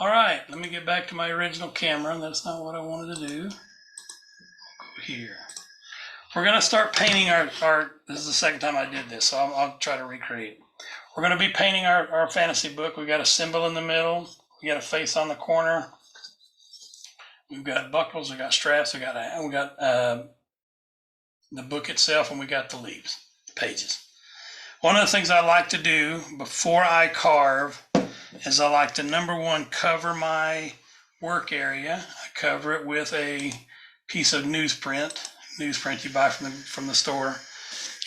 All right, let me get back to my original camera. That's not what I wanted to do. I'll go here. We're going to start painting this is the second time I did this, so I'll try to recreate. We're going to be painting our fantasy book. We've got a symbol in the middle. We got a face on the corner. We've got buckles. We got straps. We got the book itself, and we got the leaves, pages. One of the things I like to do before I carve is I like to, number one, cover my work area. I cover it with a piece of newsprint you buy from the store.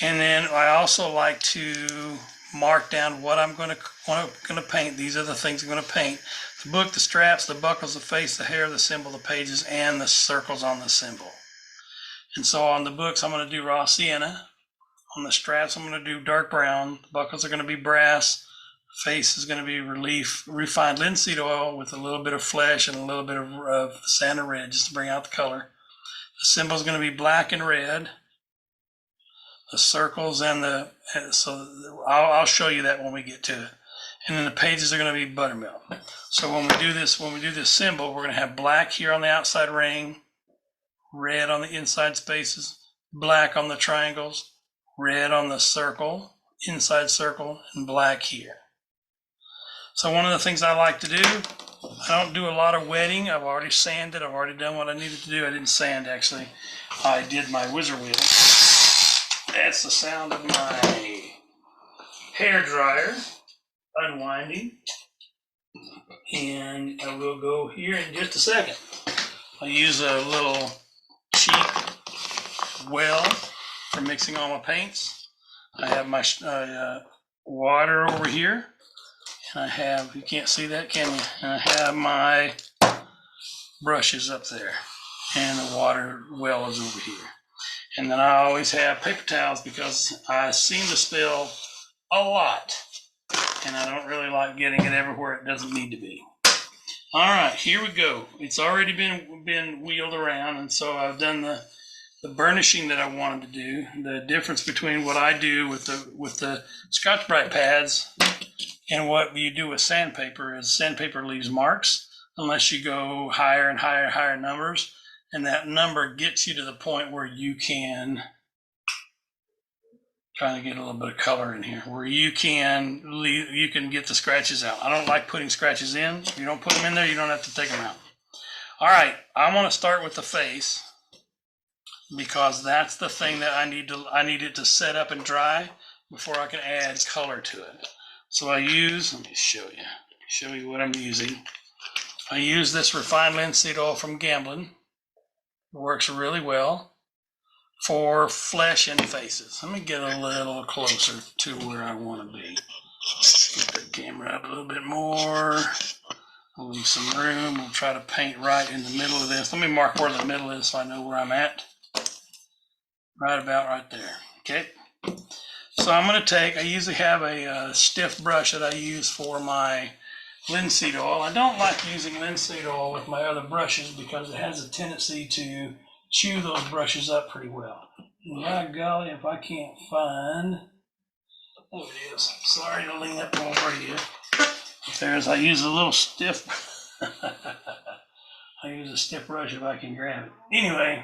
And then I also like to mark down what I'm going to paint. These are the things I'm going to paint: the book, the straps, the buckles, the face, the hair, the symbol, the pages, and the circles on the symbol. And so on the books, I'm going to do raw sienna. On the straps, I'm going to do dark brown. The buckles are going to be brass. The face is going to be refined linseed oil with a little bit of flesh and a little bit of Santa red just to bring out the color. The symbol is going to be black and red. The circles and so I'll show you that when we get to it. And then the pages are going to be buttermilk. So when we do this symbol, we're going to have black here on the outside ring, red on the inside spaces, black on the triangles, red on the circle, inside circle, and black here. So one of the things I like to do, I don't do a lot of wetting. I've already sanded. I've already done what I needed to do. I didn't sand, actually. I did my whizzer wheel. That's the sound of my hair dryer unwinding. And I will go here in just a second. I'll use a little cheap well for mixing all my paints. I have my water over here. And I have, you can't see that, can you? And I have my brushes up there. And the water well is over here. And then I always have paper towels because I seem to spill a lot. And I don't really like getting it everywhere it doesn't need to be. All right, here we go. It's already been wheeled around, and so I've done the burnishing that I wanted to do. The difference between what I do with the Scotch-Brite pads and what you do with sandpaper is sandpaper leaves marks unless you go higher and higher numbers. And that number gets you to the point where you can, trying to get a little bit of color in here, where you can get the scratches out. I don't like putting scratches in. If you don't put them in there, you don't have to take them out. All right, I want to start with the face because that's the thing that I need it to set up and dry before I can add color to it. So let me show you what I'm using. I use this refined linseed oil from Gamblin. It works really well for flesh and faces. Let me get a little closer to where I want to be. Get the camera up a little bit more. I'll leave some room. We'll try to paint right in the middle of this. Let me mark where the middle is so I know where I'm at. Right about right there. Okay. So I'm going to I usually have a stiff brush that I use for my linseed oil. I don't like using linseed oil with my other brushes because it has a tendency to chew those brushes up pretty well. And by golly, if I can't find, there it is. Sorry to lean up over you. I use a little stiff, I use a stiff brush if I can grab it. Anyway,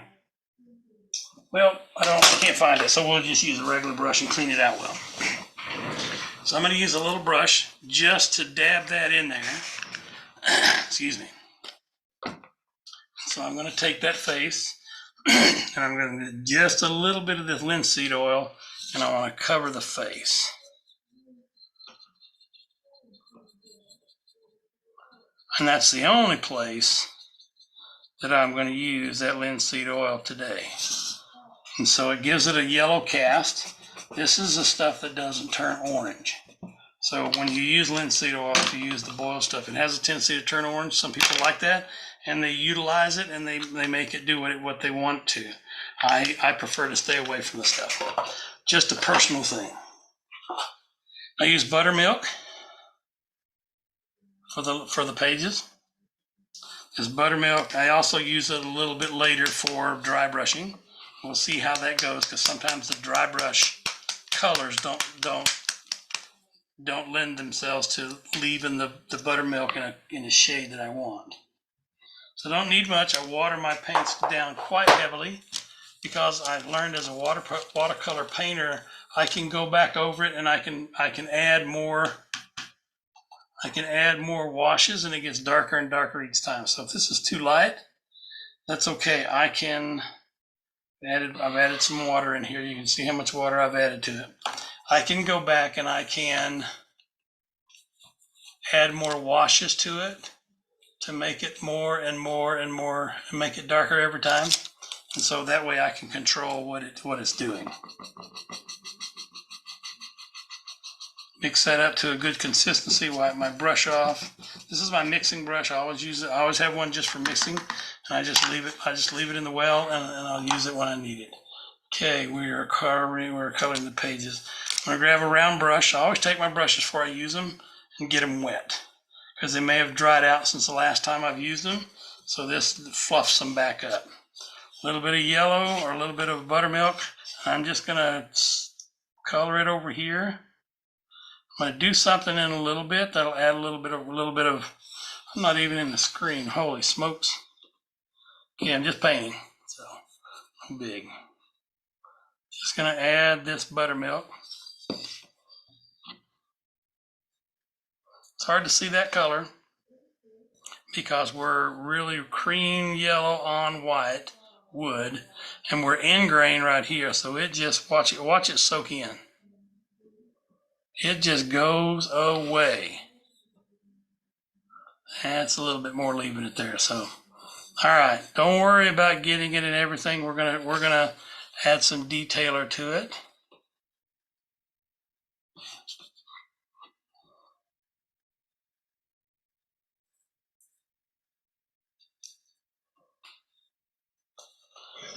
well, I can't find it, so we'll just use a regular brush and clean it out well. So I'm going to use a little brush just to dab that in there. Excuse me. So I'm going to take that face and I'm going to get just a little bit of this linseed oil and I want to cover the face. And that's the only place that I'm going to use that linseed oil today. And so it gives it a yellow cast. This is the stuff that doesn't turn orange. So when you use linseed oil, if you use the boiled stuff, it has a tendency to turn orange. Some people like that, and they utilize it, and they make it do what they want to. I prefer to stay away from the stuff. Just a personal thing. I use buttermilk for the pages. This buttermilk, I also use it a little bit later for dry brushing. We'll see how that goes because sometimes the dry brush colors don't don't lend themselves to leaving the buttermilk in a shade that I want. So I don't need much. I water my paints down quite heavily because I learned as a watercolor painter, I can go back over it and I can add more. I can add more washes and it gets darker and darker each time. So if this is too light, that's okay. I've added some water in here. You can see how much water I've added to it. I can go back and I can add more washes to it to make it more and more and more and make it darker every time. And so that way I can control what it's doing. Mix that up to a good consistency, wipe my brush off. This is my mixing brush. I always use it. I always have one just for mixing, and I just leave it in the well, and I'll use it when I need it. Okay, we're coloring the pages. I'm gonna grab a round brush. I always take my brushes before I use them and get them wet, because they may have dried out since the last time I've used them. So this fluffs them back up. A little bit of yellow or a little bit of buttermilk. I'm just gonna color it over here. I'm going to do something in a little bit that'll add a little bit of. I'm not even in the screen. Holy smokes! Yeah, I'm just painting, so I'm big. Just going to add this buttermilk. It's hard to see that color because we're really cream yellow on white wood, and we're in grain right here. So it just watch it soak in. It just goes away. That's a little bit more, leaving it there. So, all right, don't worry about getting it and everything. We're gonna add some detailer to it.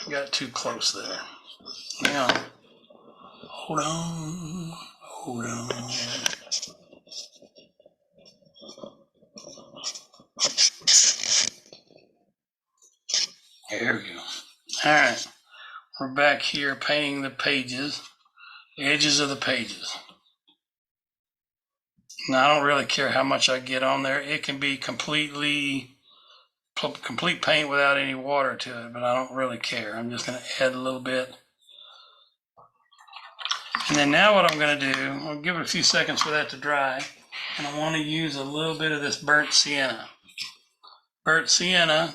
Got too close there. Now, hold on. There we go. All right, we're back here painting the pages, the edges of the pages. Now, I don't really care how much I get on there. It can be complete paint without any water to it, but I don't really care. I'm just going to add a little bit. And then now what I'm going to do, I'll give it a few seconds for that to dry, and I want to use a little bit of this burnt sienna. Burnt sienna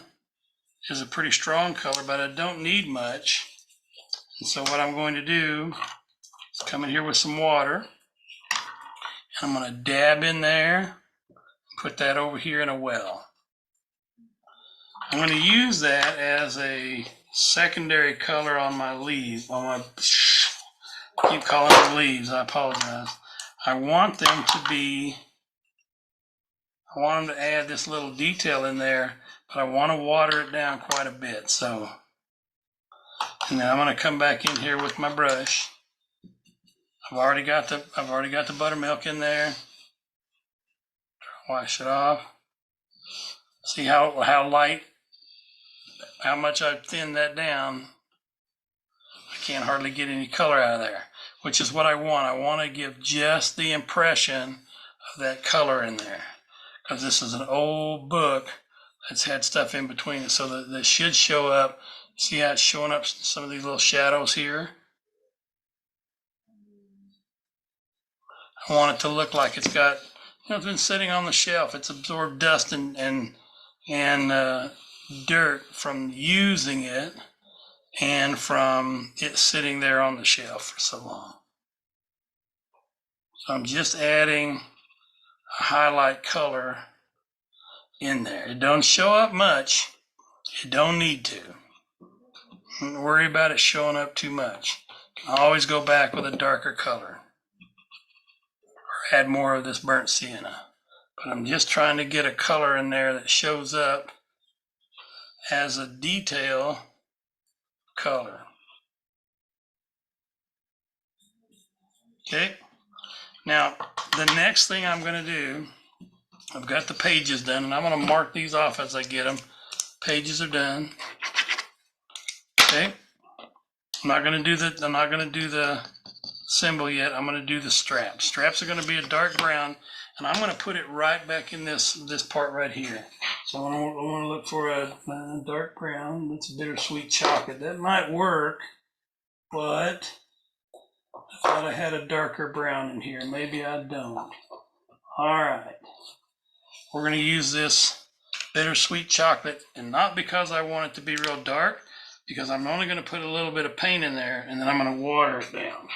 is a pretty strong color, but I don't need much. And so what I'm going to do is come in here with some water, and I'm going to dab in there, and put that over here in a well. I'm going to use that as a secondary color on my leaves, I keep calling them leaves, I apologize. I want them to add this little detail in there, but I want to water it down quite a bit. So, and then I'm going to come back in here with my brush. I've already got the buttermilk in there. Wash it off. See how light, how much I've thinned that down. I can't hardly get any color out of there, which is what I want. I want to give just the impression of that color in there, because this is an old book that's had stuff in between it, so that this should show up. See how it's showing up some of these little shadows here? I want it to look like it's got, it's been sitting on the shelf. It's absorbed dust and dirt from using it and from it sitting there on the shelf for so long. So I'm just adding a highlight color in there. It don't show up much. It don't need to. Don't worry about it showing up too much. I always go back with a darker color or add more of this burnt sienna. But I'm just trying to get a color in there that shows up as a detail color. Okay. Now, the next thing I'm going to do, I've got the pages done, and I'm going to mark these off as I get them. Pages are done. Okay. I'm not going to do the symbol yet. I'm going to do the straps. Straps are going to be a dark brown, and I'm going to put it right back in this part right here. So I want to look for a dark brown. That's a bittersweet chocolate. That might work, but I thought I had a darker brown in here. Maybe I don't. All right. We're going to use this bittersweet chocolate, and not because I want it to be real dark, because I'm only going to put a little bit of paint in there, and then I'm going to water it down.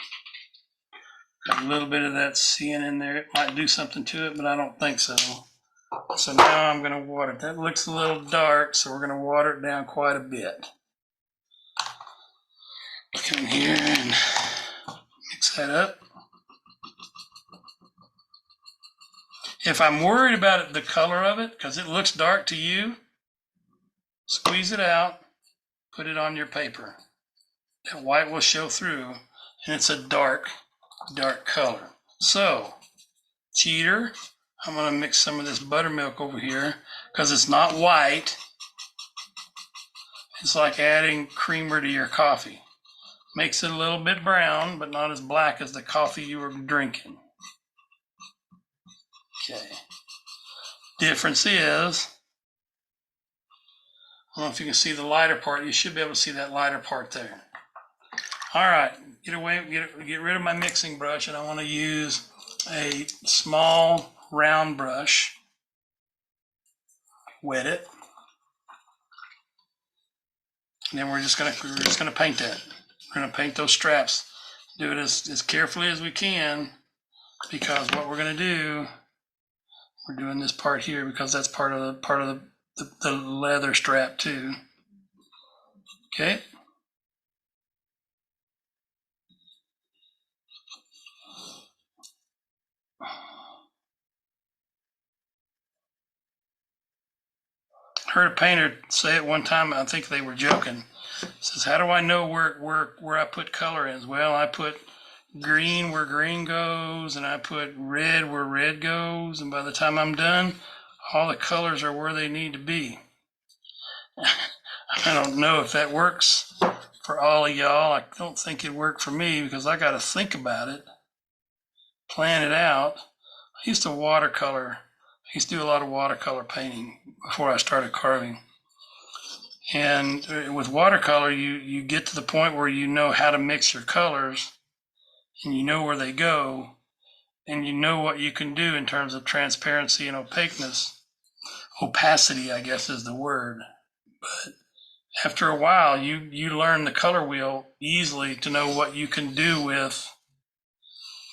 Got a little bit of that cyan in there. It might do something to it, but I don't think so. So now I'm going to water it. That looks a little dark, so we're going to water it down quite a bit. Come in here and mix that up. If I'm worried about it, the color of it, because it looks dark to you, squeeze it out, put it on your paper. That white will show through, and it's a dark color. So, cheater, I'm going to mix some of this buttermilk over here, because it's not white. It's like adding creamer to your coffee. Makes it a little bit brown, but not as black as the coffee you were drinking. Okay. Difference is, I don't know if you can see the lighter part. You should be able to see that lighter part there. All right, get rid of my mixing brush, and I want to use a small round brush. Wet it, and then we're just gonna paint that. We're gonna paint those straps. Do it as carefully as we can, because what we're gonna do, we're doing this part here because that's part of the leather strap too. Okay. I heard a painter say it one time. I think they were joking. He says, "How do I know where I put color in?" Well, I put green where green goes, and I put red where red goes, and by the time I'm done, all the colors are where they need to be. I don't know if that works for all of y'all. I don't think it worked for me, because I got to think about it, plan it out. I used to watercolor. I used to do a lot of watercolor painting before I started carving. And with watercolor, you get to the point where you know how to mix your colors, and you know where they go, and you know what you can do in terms of transparency and opaqueness. Opacity, I guess, is the word. But after a while, you learn the color wheel easily to know what you can do with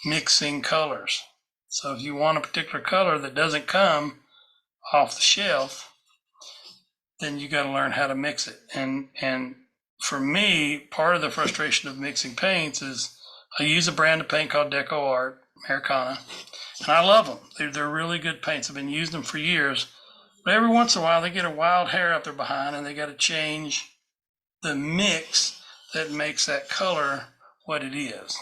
mixing colors. So if you want a particular color that doesn't come off the shelf, then you got to learn how to mix it. And for me, part of the frustration of mixing paints is I use a brand of paint called Deco Art, Americana, and I love them. They're really good paints. I've been using them for years. But every once in a while, they get a wild hair up their behind, and they got to change the mix that makes that color what it is.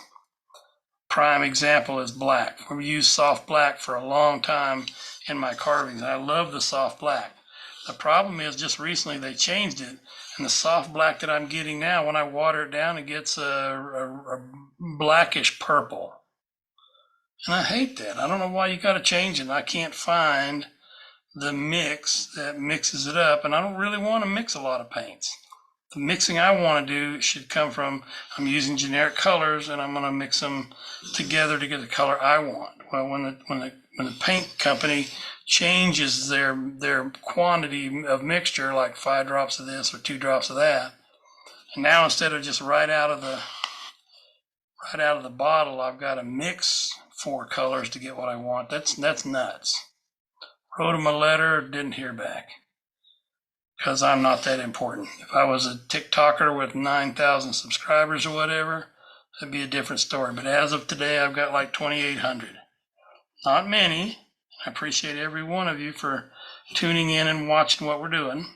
Prime example is black. We've used soft black for a long time in my carvings. I love the soft black. The problem is just recently they changed it, and the soft black that I'm getting now, when I water it down, it gets a blackish purple. And I hate that. I don't know why you got to change it. I can't find the mix that mixes it up, and I don't really want to mix a lot of paints. The mixing I want to do should come from, I'm using generic colors, and I'm going to mix them together to get the color I want. Well, when the paint company changes their quantity of mixture, like 5 drops of this or 2 drops of that, and now instead of just right out of the bottle, I've got to mix 4 colors to get what I want. That's nuts. Wrote him a letter, didn't hear back, because I'm not that important. If I was a TikToker with 9,000 subscribers or whatever, that'd be a different story. But as of today, I've got like 2,800. Not many. I appreciate every one of you for tuning in and watching what we're doing.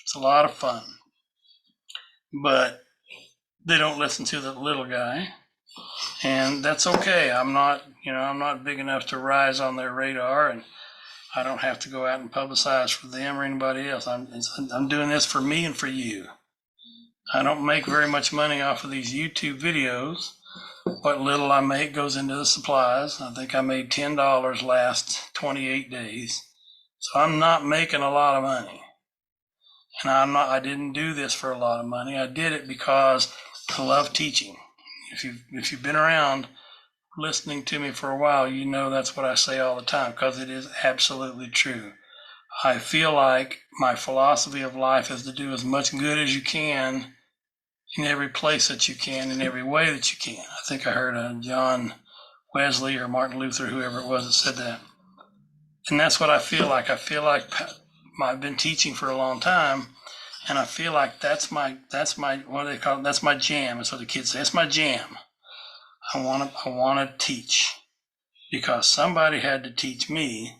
It's a lot of fun. But they don't listen to the little guy, and that's okay. I'm not big enough to rise on their radar, and I don't have to go out and publicize for them or anybody else. I'm doing this for me and for you. I don't make very much money off of these YouTube videos, What little I make goes into the supplies. I think I made $10 last 28 days. So I'm not making a lot of money. And I didn't do this for a lot of money. I did it because I love teaching. If you've been around listening to me for a while, you know that's what I say all the time, because it is absolutely true. I feel like my philosophy of life is to do as much good as you can in every place that you can, in every way that you can. I think I heard John Wesley or Martin Luther, whoever it was that said that. And that's what I feel like. I feel like I've been teaching for a long time, and I feel like that's my what do they call it? That's my jam. That's what the kids say. It's my jam. I want to teach because somebody had to teach me,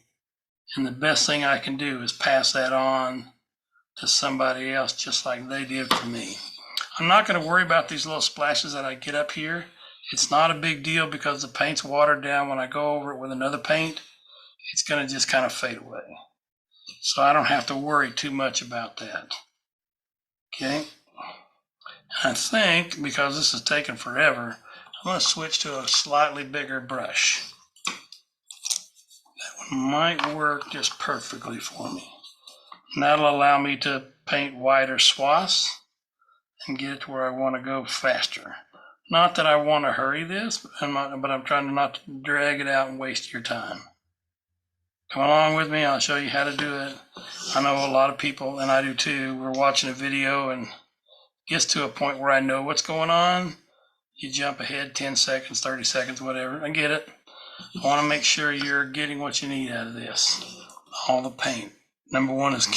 and the best thing I can do is pass that on to somebody else, just like they did for me. I'm not going to worry about these little splashes that I get up here. It's not a big deal because the paint's watered down. When I go over it with another paint, it's going to just kind of fade away. So I don't have to worry too much about that. Okay. I think because this is taking forever, I'm going to switch to a slightly bigger brush. That one might work just perfectly for me. And that'll allow me to paint wider swaths and get it to where I want to go faster. Not that I want to hurry this, but I'm trying to not to drag it out and waste your time. Come along with me, I'll show you how to do it. I know a lot of people, and I do too, we're watching a video and it gets to a point where I know what's going on. You jump ahead 10 seconds, 30 seconds, whatever. I get it. I want to make sure you're getting what you need out of this. All the paint. Number one is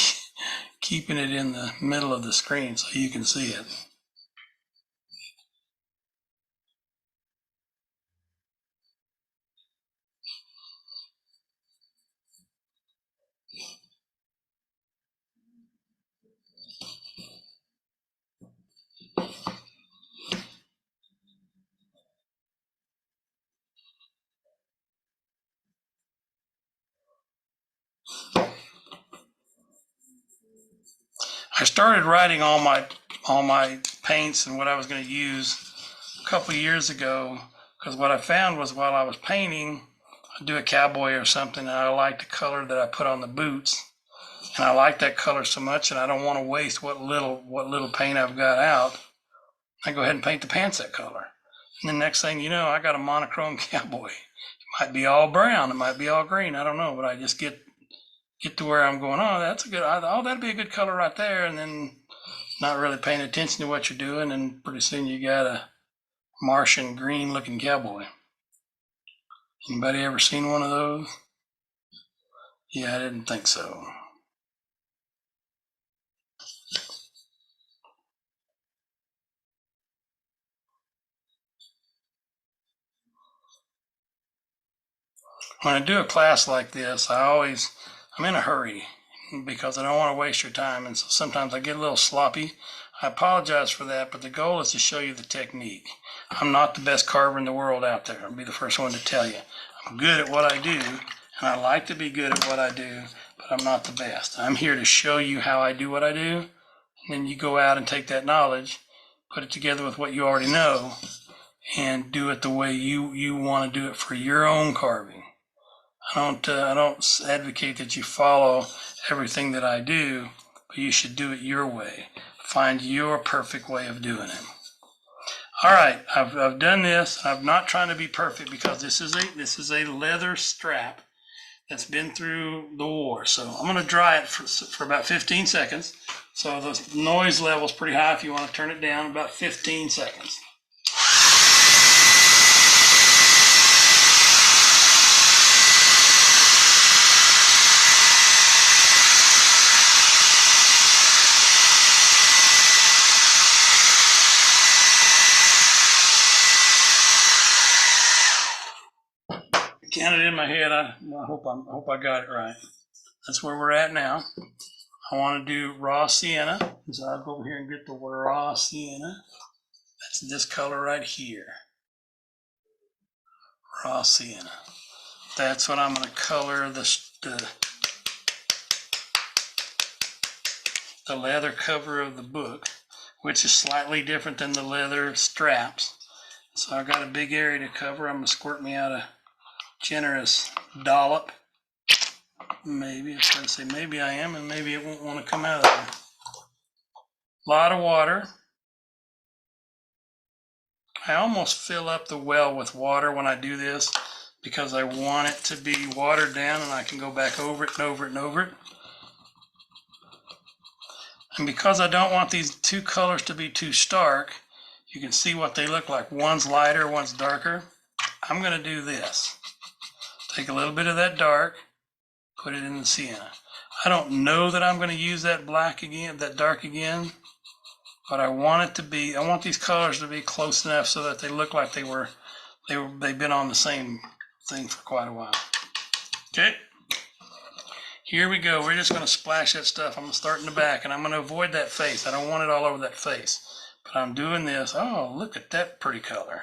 keeping it in the middle of the screen so you can see it. I started writing all my paints and what I was going to use a couple of years ago, because what I found was while I was painting, I'd do a cowboy or something, and I liked the color that I put on the boots, and I like that color so much, and I don't want to waste what little paint I've got out. I go ahead and paint the pants that color, and the next thing you know, I got a monochrome cowboy. It might be all brown, it might be all green, I don't know, but I just get to where I'm going, oh, that'd be a good color right there, and then not really paying attention to what you're doing, and pretty soon you got a Martian green looking cowboy. Anybody ever seen one of those? Yeah, I didn't think so. When I do a class like this, I'm in a hurry because I don't want to waste your time, and so sometimes I get a little sloppy. I apologize for that, but the goal is to show you the technique. I'm not the best carver in the world out there. I'll be the first one to tell you. I'm good at what I do, and I like to be good at what I do, but I'm not the best. I'm here to show you how I do what I do, and then you go out and take that knowledge, put it together with what you already know, and do it the way you want to do it for your own carving. I don't advocate that you follow everything that I do, but you should do it your way. Find your perfect way of doing it. All right, I've done this. I'm not trying to be perfect because this is a leather strap that's been through the war. So I'm going to dry it for about 15 seconds. So the noise level is pretty high. If you want to turn it down, about 15 seconds. Counted in my head. I hope I got it right. That's where we're at now. I want to do raw sienna, so I'll go over here and get the raw sienna. That's this color right here. Raw sienna. That's what I'm going to color the leather cover of the book, which is slightly different than the leather straps. So I got a big area to cover. I'm gonna squirt me out a generous dollop. Maybe, I was trying to say maybe I am, and maybe it won't want to come out of there. A lot of water. I almost fill up the well with water when I do this because I want it to be watered down and I can go back over it and over it and over it. And because I don't want these two colors to be too stark, you can see what they look like. One's lighter, one's darker. I'm going to do this. Take a little bit of that dark, put it in the sienna. I don't know that I'm going to use that black again, that dark again, but I want it to be, I want these colors to be close enough so that they look like they've been on the same thing for quite a while. Okay, here we go. We're just going to splash that stuff. I'm going to start in the back, and I'm going to avoid that face. I don't want it all over that face, but I'm doing this. Oh, look at that pretty color.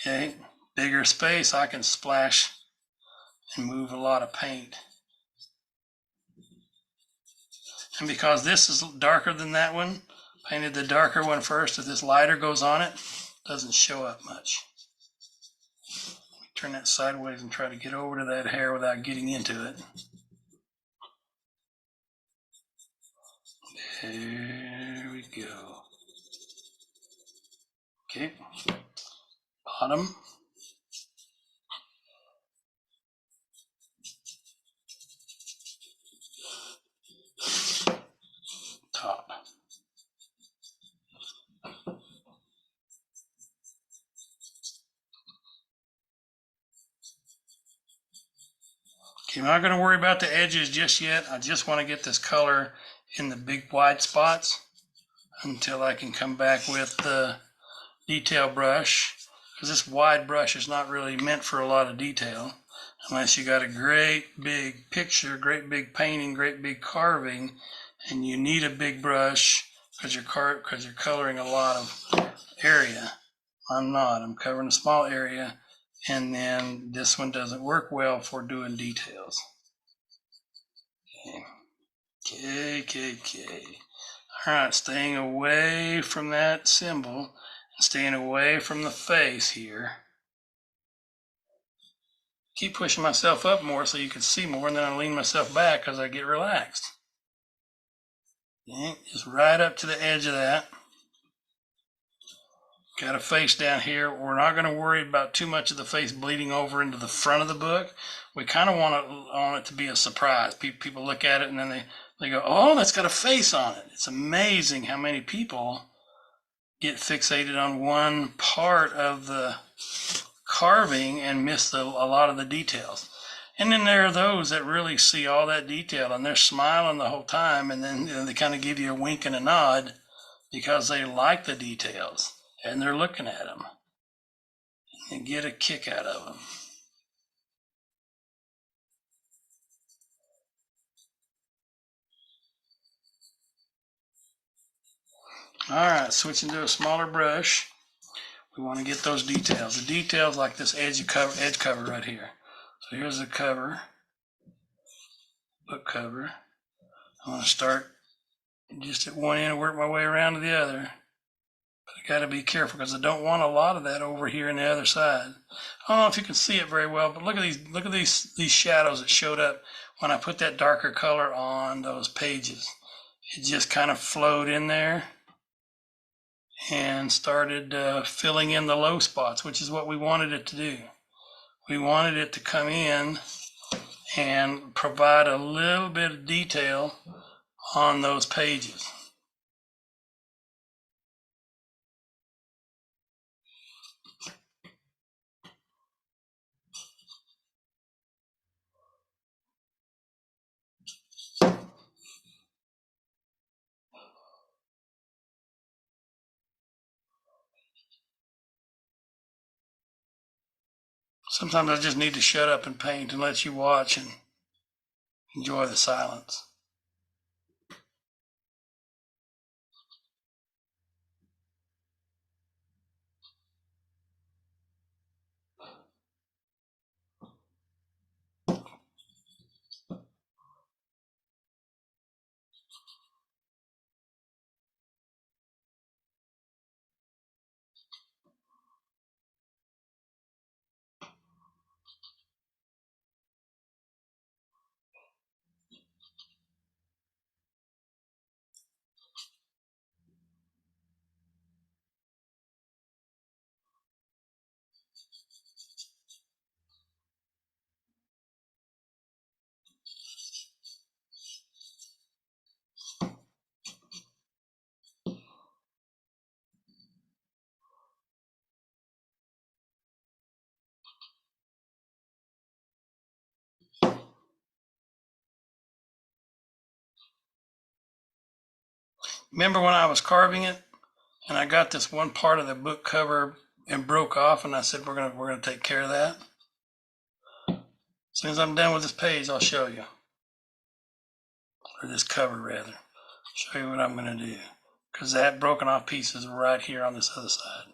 Okay, bigger space, I can splash and move a lot of paint. And because this is darker than that one, painted the darker one first. If this lighter goes on it, doesn't show up much. Turn that sideways and try to get over to that hair without getting into it. There we go. Okay, bottom. Top. Okay, I'm not going to worry about the edges just yet. I just want to get this color in the big wide spots until I can come back with the detail brush, because this wide brush is not really meant for a lot of detail unless you got a great big picture, great big painting, great big carving, and you need a big brush because you're coloring a lot of area. I'm not. I'm covering a small area, and then this one doesn't work well for doing details. Okay. All right, staying away from that symbol and staying away from the face here. Keep pushing myself up more so you can see more, and then I lean myself back because I get relaxed. Okay, just right up to the edge of that. Got a face down here. We're not going to worry about too much of the face bleeding over into the front of the book. We kind of want it to be a surprise. People look at it and then they go, oh, that's got a face on it. It's amazing how many people get fixated on one part of the carving and miss a lot of the details. And then there are those that really see all that detail and they're smiling the whole time, and then they kind of give you a wink and a nod because they like the details and they're looking at them and get a kick out of them. All right, switching to a smaller brush. We want to get those details. The details like this edge cover right here. So here's the cover, book cover. I want to start just at one end and work my way around to the other. But I got to be careful because I don't want a lot of that over here on the other side. I don't know if you can see it very well, but look at these shadows that showed up when I put that darker color on those pages. It just kind of flowed in there and started filling in the low spots, which is what we wanted it to do. We wanted it to come in and provide a little bit of detail on those pages. Sometimes I just need to shut up and paint and let you watch and enjoy the silence. Remember when I was carving it and I got this one part of the book cover and broke off, and I said we're gonna take care of that. As soon as I'm done with this page, I'll show you, or this cover rather. Show you what I'm gonna do, because that broken off piece is right here on this other side.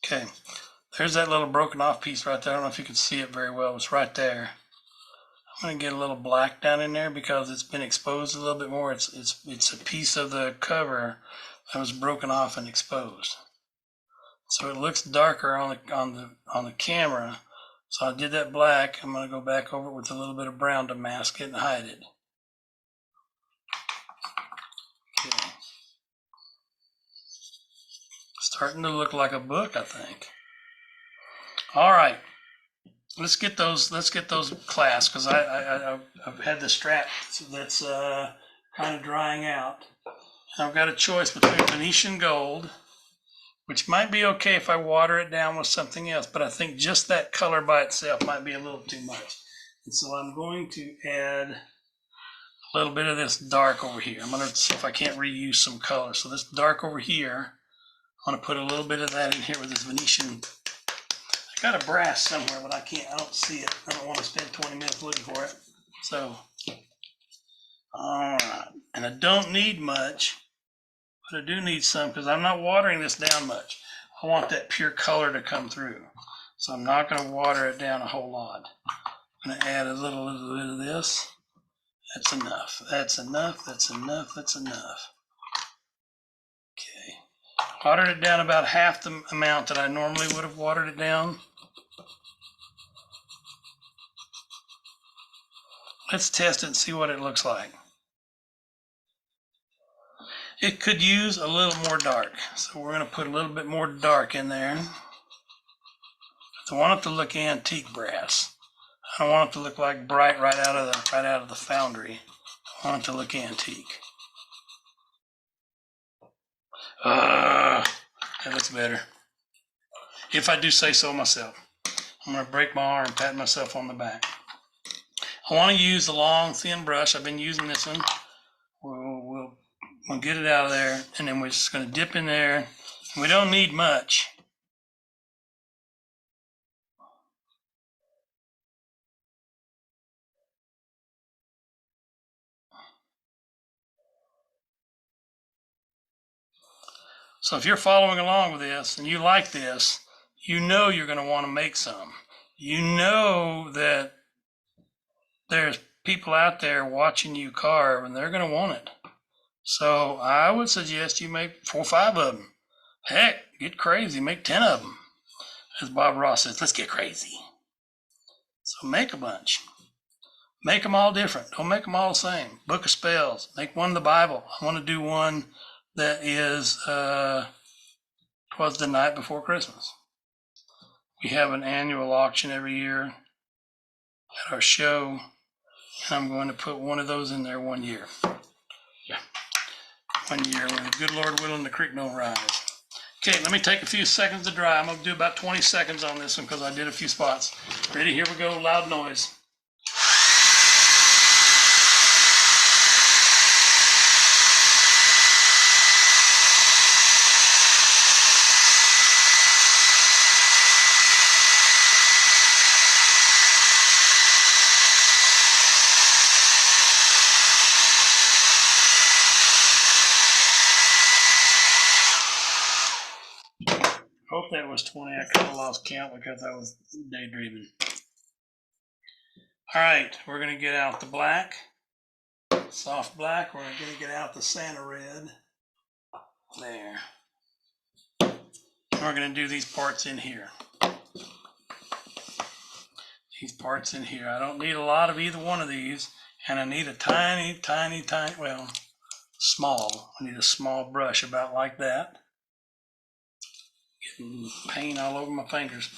Okay, there's that little broken off piece right there. I don't know if you can see it very well. It's right there. I'm going to get a little black down in there because it's been exposed a little bit more. It's a piece of the cover that was broken off and exposed. So it looks darker on the camera. So I did that black. I'm going to go back over it with a little bit of brown to mask it and hide it. Okay. Starting to look like a book, I think. All right, let's get those clasped, because I've had the strap that's kind of drying out. And I've got a choice between Venetian gold, which might be okay if I water it down with something else, but I think just that color by itself might be a little too much. And so I'm going to add a little bit of this dark over here. I'm going to see if I can't reuse some color. So this dark over here, I'm going to put a little bit of that in here with this Venetian. I got a brass somewhere, but I don't see it. I don't want to spend 20 minutes looking for it. So, all right. And I don't need much, but I do need some because I'm not watering this down much. I want that pure color to come through. So I'm not going to water it down a whole lot. I'm going to add a little bit of this. That's enough. That's enough. That's enough. That's enough. Okay. Watered it down about half the amount that I normally would have watered it down. Let's test it and see what it looks like. It could use a little more dark, so we're going to put a little bit more dark in there. I want it to look antique brass. I don't want it to look like bright right out of the foundry. I want it to look antique. That looks better. If I do say so myself. I'm going to break my arm, pat myself on the back. I want to use the long, thin brush. I've been using this one. We'll get it out of there, and then we're just going to dip in there. We don't need much. So if you're following along with this and you like this, you know you're going to want to make some. You know that there's people out there watching you carve, and they're going to want it. So I would suggest you make 4 or 5 of them. Heck, get crazy, make 10 of them. As Bob Ross says, let's get crazy. So make a bunch. Make them all different. Don't make them all the same. Book of Spells. Make one of the Bible. I want to do one that is 'Twas the Night Before Christmas. We have an annual auction every year at our show, and I'm going to put one of those in there one year. Yeah, 1 year, when the good Lord willing, the creek don't rise. Okay, let me take a few seconds to dry. I'm going to do about 20 seconds on this one because I did a few spots. Ready? Here we go. Loud noise. Hope that was 20. I kind of lost count because I was daydreaming. All right, we're going to get out the black, soft black. We're going to get out the Santa red. There. We're going to do these parts in here. These parts in here. I don't need a lot of either one of these, and I need a tiny, well, small. I need a small brush about like that. Getting paint all over my fingers.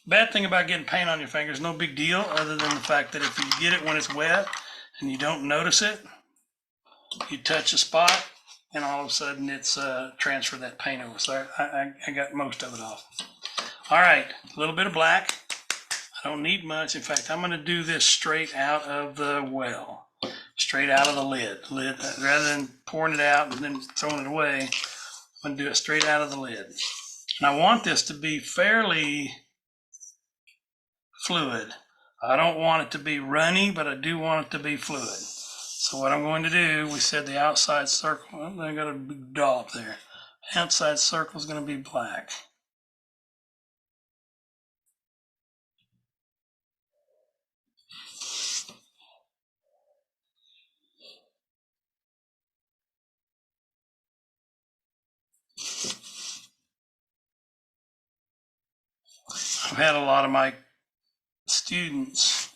Bad thing about getting paint on your fingers, no big deal, other than the fact that if you get it when it's wet and you don't notice it, you touch a spot and all of a sudden it's transferred that paint over. So I got most of it off. All right, a little bit of black. Don't need much. In fact, I'm going to do this straight out of the well, straight out of the lid. Rather than pouring it out and then throwing it away, I'm going to do it straight out of the lid. And I want this to be fairly fluid. I don't want it to be runny, but I do want it to be fluid. So what I'm going to do, we said the outside circle, I got a big dollop there. Outside circle is going to be black. I've had a lot of my students,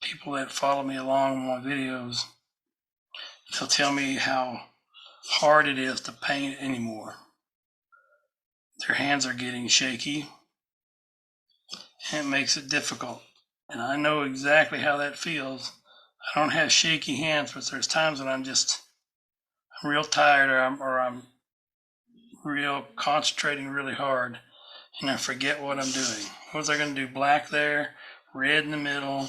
people that follow me along in my videos, they'll tell me how hard it is to paint anymore. Their hands are getting shaky and it makes it difficult. And I know exactly how that feels. I don't have shaky hands, but there's times when I'm real tired or I'm real concentrating really hard and I forget what I'm doing. What was I going to do? Black there, red in the middle,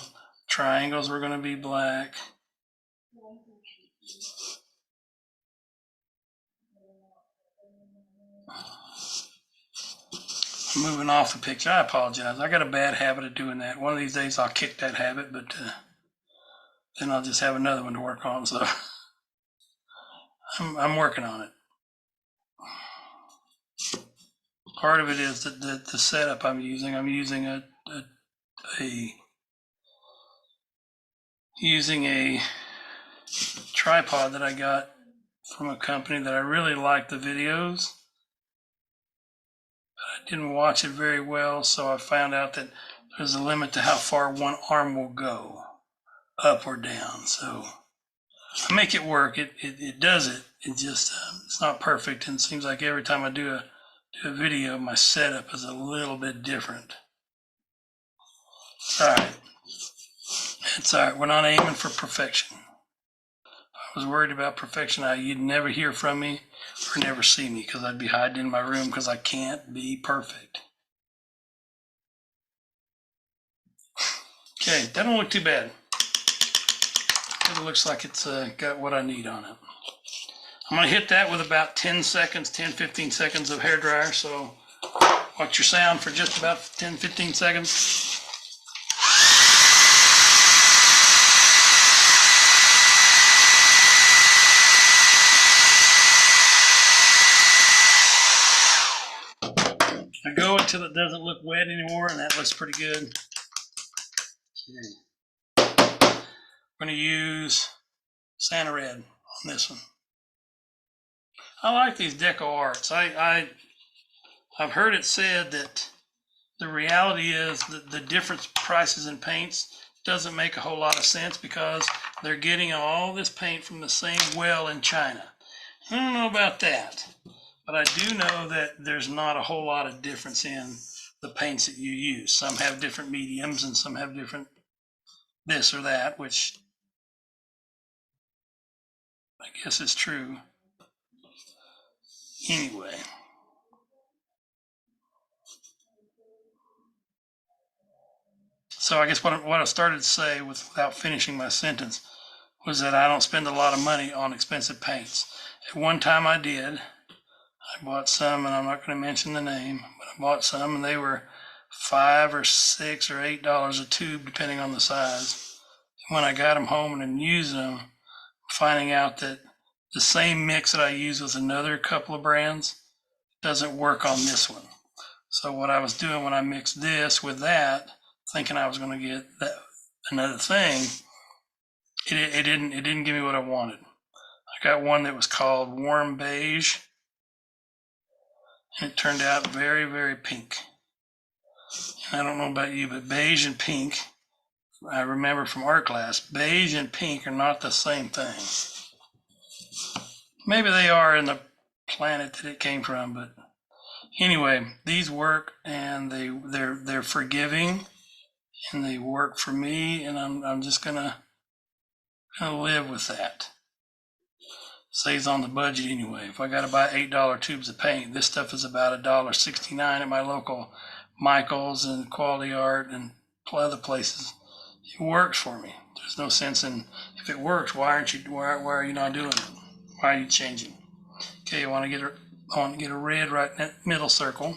triangles were going to be black. I'm moving off the picture. I apologize. I got a bad habit of doing that. One of these days I'll kick that habit, but then I'll just have another one to work on. So I'm working on it. Part of it is the setup I'm using. I'm using a tripod that I got from a company that I really like the videos. But I didn't watch it very well, so I found out that there's a limit to how far one arm will go, up or down. So I make it work. It does it. It just it's not perfect, and it seems like every time I do a video, my setup is a little bit different. All right. It's all right. We're not aiming for perfection. If I was worried about perfection, you'd never hear from me or never see me because I'd be hiding in my room because I can't be perfect. Okay, that don't look too bad. It looks like it's got what I need on it. I'm going to hit that with about 10 seconds, 10, 15 seconds of hair dryer. So watch your sound for just about 10, 15 seconds. I go until it doesn't look wet anymore, and that looks pretty good. Okay. I'm going to use Santa Red on this one. I like these deco arts. I've heard it said that the reality is that the different prices in paints doesn't make a whole lot of sense because they're getting all this paint from the same well in China. I don't know about that, but I do know that there's not a whole lot of difference in the paints that you use. Some have different mediums and some have different this or that, which I guess is true. Anyway. So I guess what I started to say without finishing my sentence was that I don't spend a lot of money on expensive paints. At one time I did. I bought some, and I'm not going to mention the name, but I bought some, and they were $5 or $6 or $8 a tube, depending on the size. And when I got them home and used them, finding out that the same mix that I use with another couple of brands doesn't work on this one. So what I was doing when I mixed this with that, thinking I was going to get another thing, it didn't give me what I wanted. I got one that was called Warm Beige, and it turned out very, very pink. And I don't know about you, but beige and pink, I remember from art class, beige and pink are not the same thing. Maybe they are in the planet that it came from, but anyway, these work, and they're forgiving, and they work for me, and I'm just gonna live with that. Saves on the budget anyway. If I got to buy $8 tubes of paint, this stuff is about $1.69 at my local Michael's and Quality Art and other places. It works for me. There's no sense in, if it works, why are you not doing it? Why are you changing? Okay, I want to get a red right in that middle circle.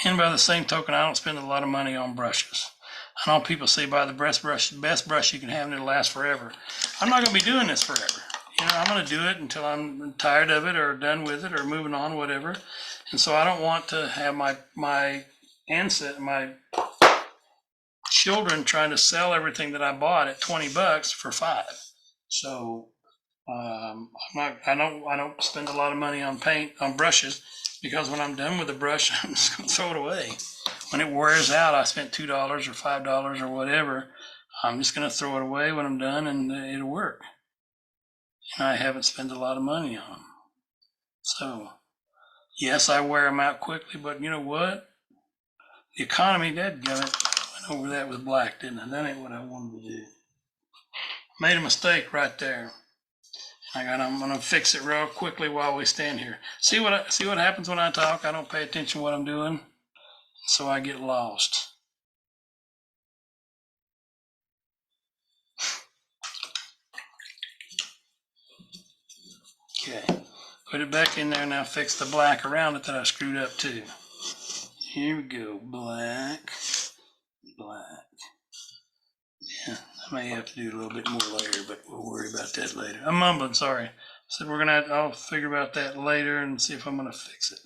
And by the same token, I don't spend a lot of money on brushes. I know people say buy the best brush you can have and it'll last forever. I'm not going to be doing this forever. You know, I'm going to do it until I'm tired of it or done with it or moving on, whatever. And so I don't want to have my children trying to sell everything that I bought at $20 for $5. So I don't spend a lot of money on paint, on brushes, because when I'm done with the brush, I'm just gonna throw it away. When it wears out, I spent $2 or $5 or whatever. I'm just gonna throw it away when I'm done, and it'll work. And I haven't spent a lot of money on them. So yes, I wear them out quickly, but you know what? The economy, dadgummit, went over that with black, didn't I? That ain't what I wanted to do. Made a mistake right there. I'm gonna fix it real quickly while we stand here. See what happens when I talk? I don't pay attention to what I'm doing, so I get lost. Okay, put it back in there now. Fix the black around it that I screwed up too. Here we go, black. Yeah, I may have to do a little bit more later, but we'll worry about that later. I'm mumbling, sorry. I said I'll figure about that later and see if I'm gonna fix it.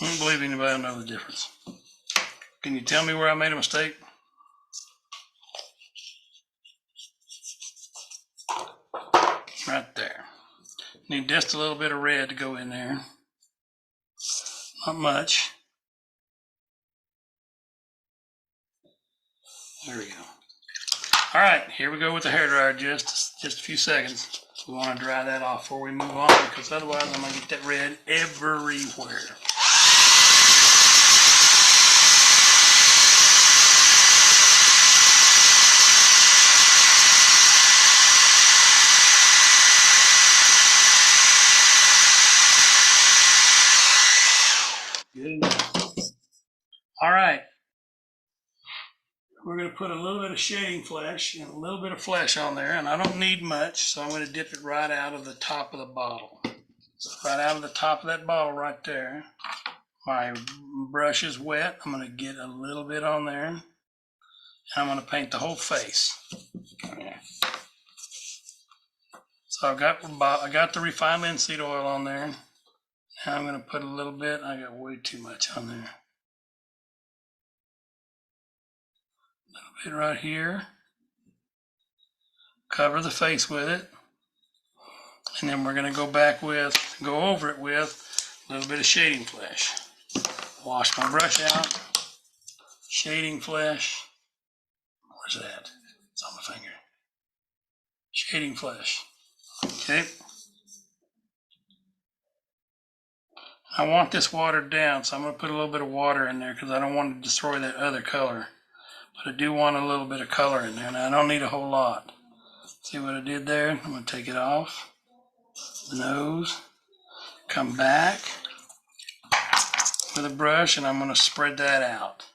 I don't believe anybody will know the difference. Can you tell me where I made a mistake? Right there. Need just a little bit of red to go in there. Not much. There we go. All right, here we go with the hairdryer. Just a few seconds. We want to dry that off before we move on, because otherwise I'm going to get that red everywhere. Good enough. All right. We're going to put a little bit of shading flesh and a little bit of flesh on there, and I don't need much, so I'm going to dip it right out of the top of the bottle. So right out of the top of that bottle right there. My brush is wet. I'm going to get a little bit on there, and I'm going to paint the whole face. Okay. So I got the refined linseed oil on there. Now I'm going to put a little bit. I got way too much on there. A little bit right here. Cover the face with it. And then we're going to go over it with a little bit of shading flesh. Wash my brush out. Shading flesh. Where's that? It's on my finger. Shading flesh. Okay. I want this watered down, so I'm going to put a little bit of water in there because I don't want to destroy that other color. But I do want a little bit of color in there, and I don't need a whole lot. See what I did there? I'm going to take it off. The nose. Come back with a brush, and I'm going to spread that out.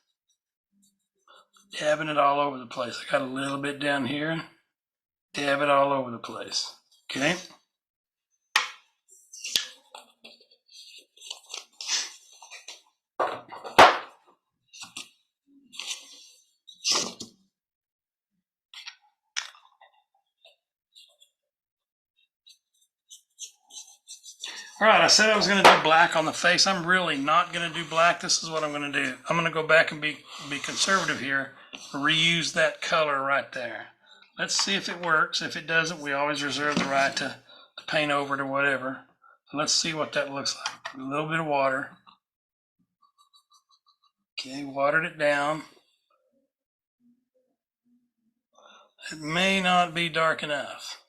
Dabbing it all over the place. I got a little bit down here. Dab it all over the place. Okay? All right, I said I was going to do black on the face. I'm really not going to do black. This is what I'm going to do. I'm going to go back and be conservative here. Reuse that color right there. Let's see if it works. If it doesn't, we always reserve the right to paint over it or whatever. So let's see what that looks like. A little bit of water. Okay, watered it down. It may not be dark enough.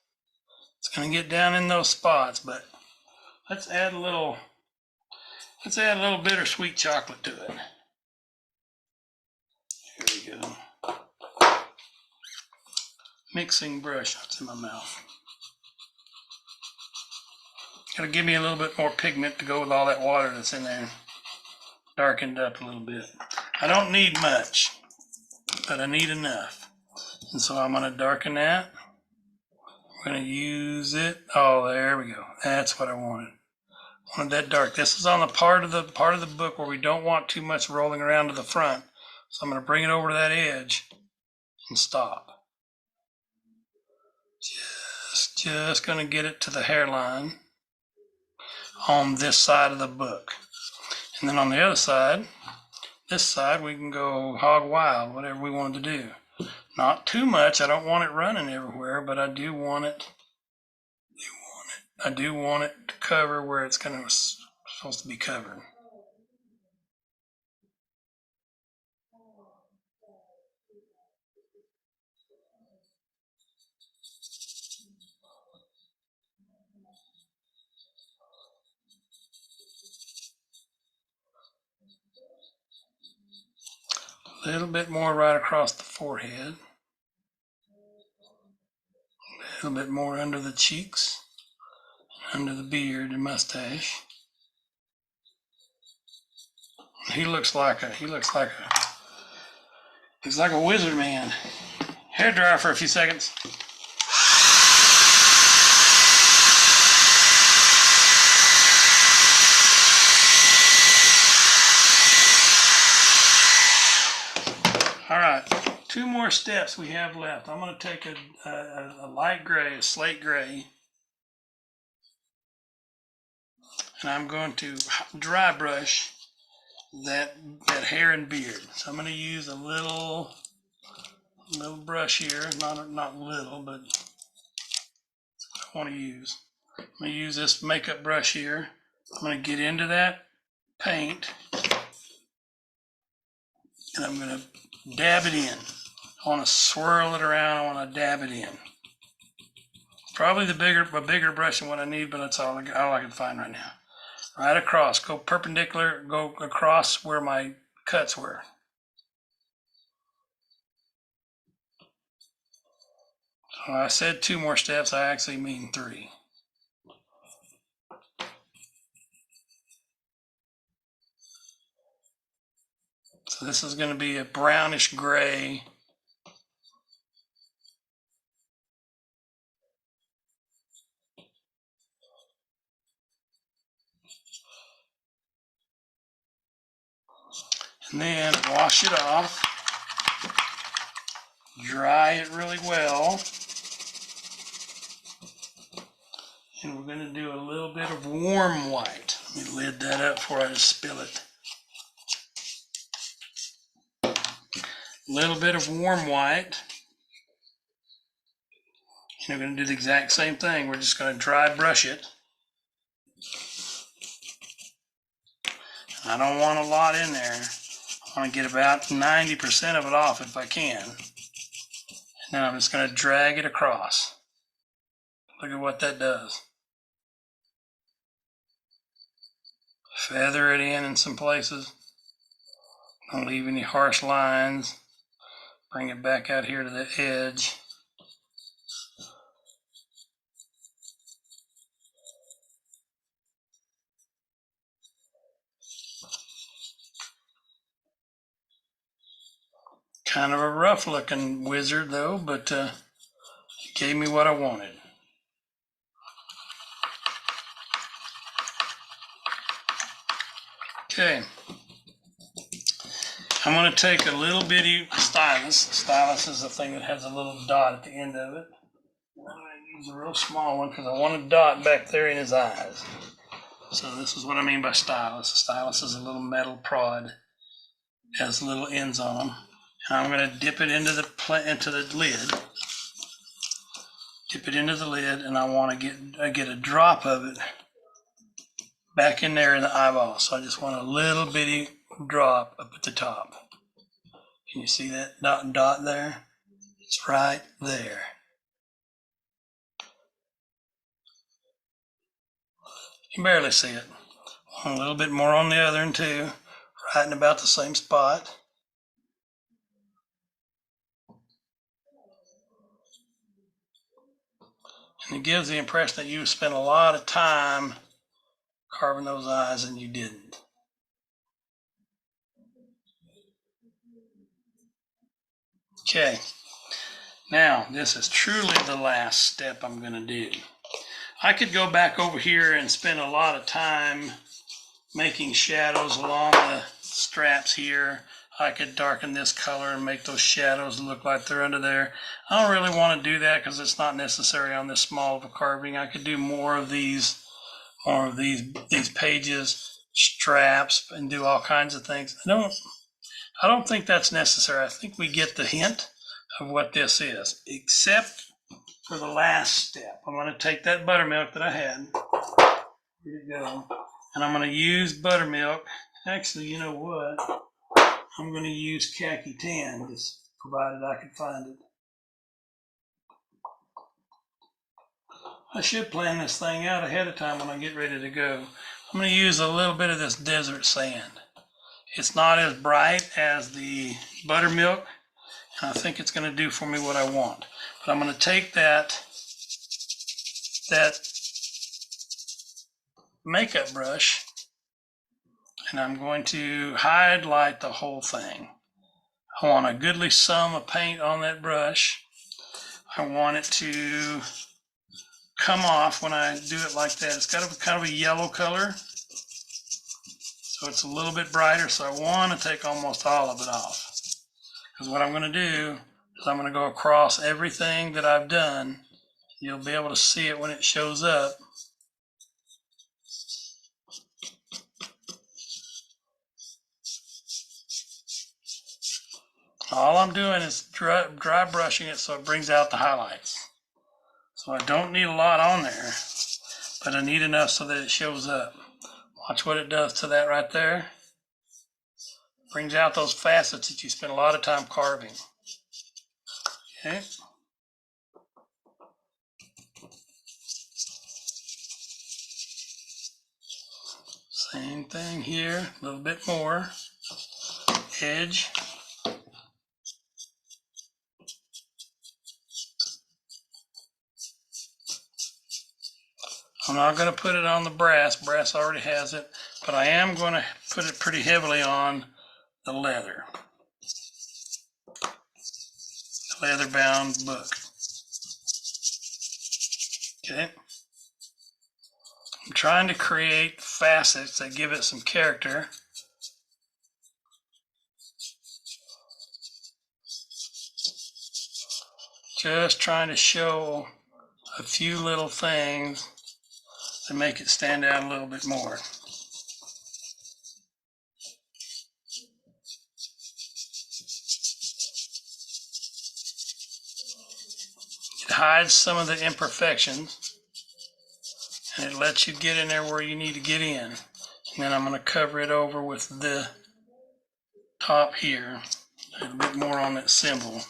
It's going to get down in those spots, but let's add a little Let's add a little bittersweet chocolate to it. Here we go. Mixing brush. That's in my mouth. Gotta give me a little bit more pigment to go with all that water that's in there. Darkened up a little bit. I don't need much, but I need enough. And so I'm gonna darken that. We're gonna use it. Oh, there we go. That's what I wanted. I wanted that dark. This is on the part of the book where we don't want too much rolling around to the front. So I'm gonna bring it over to that edge and stop. Just gonna get it to the hairline on this side of the book. And then on the other side, this side, we can go hog wild, whatever we want to do. Not too much. I don't want it running everywhere, but I do want it. I do want it to cover where it's supposed to be covered. A little bit more right across the forehead. A little bit more under the cheeks, under the beard and mustache. He looks like a wizard man. Hair dryer for a few seconds. All right, 2 more steps we have left. I'm going to take a light gray, a slate gray, and I'm going to dry brush that hair and beard. So I'm going to use a little brush here, not little, but that's what I want to use. I'm going to use this makeup brush here. I'm going to get into that paint, and I'm going to dab it in. I want to swirl it around. I want to dab it in. Probably a bigger brush than what I need, but that's all I can find right now. Right across. Go perpendicular. Go across where my cuts were. So I said 2 more steps. I actually mean 3. So this is going to be a brownish gray. And then wash it off. Dry it really well. And we're going to do a little bit of warm white. Let me lid that up before I just spill it. A little bit of warm white. And we're going to do the exact same thing. We're just going to dry brush it. I don't want a lot in there. I want to get about 90% of it off if I can. And then I'm just going to drag it across. Look at what that does. Feather it in some places. Don't leave any harsh lines. Bring it back out here to the edge. Kind of a rough looking wizard though, but he gave me what I wanted. Okay. I'm going to take a little bitty stylus. Stylus is the thing that has a little dot at the end of it. I'm going to use a real small one because I want a dot back there in his eyes. So this is what I mean by stylus. A stylus is a little metal prod. It has little ends on them. And I'm going to dip it into the lid. Dip it into the lid, and I want to get a drop of it back in there in the eyeball. So I just want a little bitty drop up at the top. Can you see that dot there? It's right there. You can barely see it. A little bit more on the other one too, right in about the same spot. And it gives the impression that you spent a lot of time carving those eyes and you didn't. Okay, now this is truly the last step I'm going to do. I could go back over here and spend a lot of time making shadows along the straps here. I could darken this color and make those shadows look like they're under there. I don't really want to do that because it's not necessary on this small of a carving. I could do more of these pages, straps, and do all kinds of things. I don't think that's necessary. I think we get the hint of what this is, except for the last step. I'm going to take that buttermilk that I had. Here we go. And I'm going to use buttermilk. Actually, you know what? I'm going to use khaki tan, just provided I can find it. I should plan this thing out ahead of time when I get ready to go. I'm going to use a little bit of this desert sand. It's not as bright as the buttermilk, and I think it's going to do for me what I want. But I'm going to take that makeup brush, and I'm going to highlight the whole thing. I want a goodly sum of paint on that brush. I want it to come off when I do it like that. It's got kind of a yellow color, so it's a little bit brighter, so I want to take almost all of it off. Because what I'm going to do is I'm going to go across everything that I've done. You'll be able to see it when it shows up. All I'm doing is dry brushing it so it brings out the highlights. So I don't need a lot on there, but I need enough so that it shows up. Watch what it does to that right there. Brings out those facets that you spend a lot of time carving. Okay. Same thing here, a little bit more. Edge. I'm not going to put it on the brass. Brass already has it, but I am going to put it pretty heavily on the leather. The leather-bound book. Okay. I'm trying to create facets that give it some character. Just trying to show a few little things to make it stand out a little bit more. It hides some of the imperfections, and it lets you get in there where you need to get in. And then I'm going to cover it over with the top here, a little bit more on that symbol.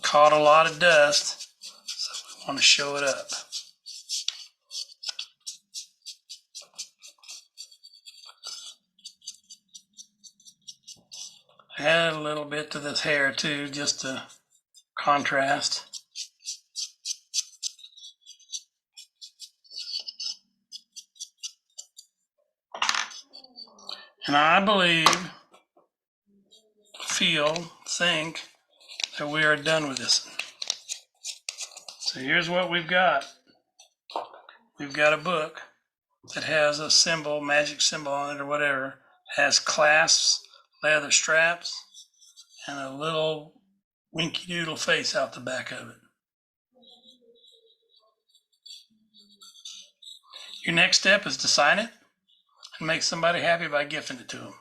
Caught a lot of dust, so we want to show it up. Add a little bit to this hair too, just to contrast. And I believe, think that we are done with this. So here's what we've got. We've got a book that has a symbol, magic symbol on it or whatever, has clasps, leather straps, and a little winky doodle face out the back of it. Your next step is to sign it and make somebody happy by gifting it to them.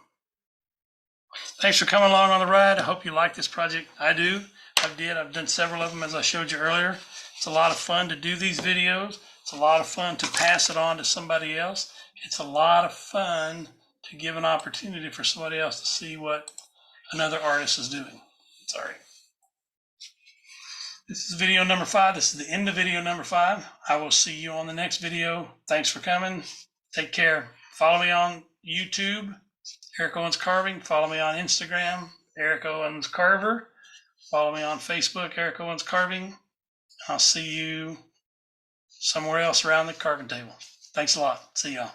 Thanks for coming along on the ride. I hope you like this project. I do. I've done several of them as I showed you earlier. It's a lot of fun to do these videos. It's a lot of fun to pass it on to somebody else. It's a lot of fun to give an opportunity for somebody else to see what another artist is doing. Sorry. This is video number 5. This is the end of video number 5. I will see you on the next video. Thanks for coming. Take care. Follow me on YouTube, Eric Owens Carving. Follow me on Instagram, Eric Owens Carver. Follow me on Facebook, Eric Owens Carving. I'll see you somewhere else around the carving table. Thanks a lot. See y'all.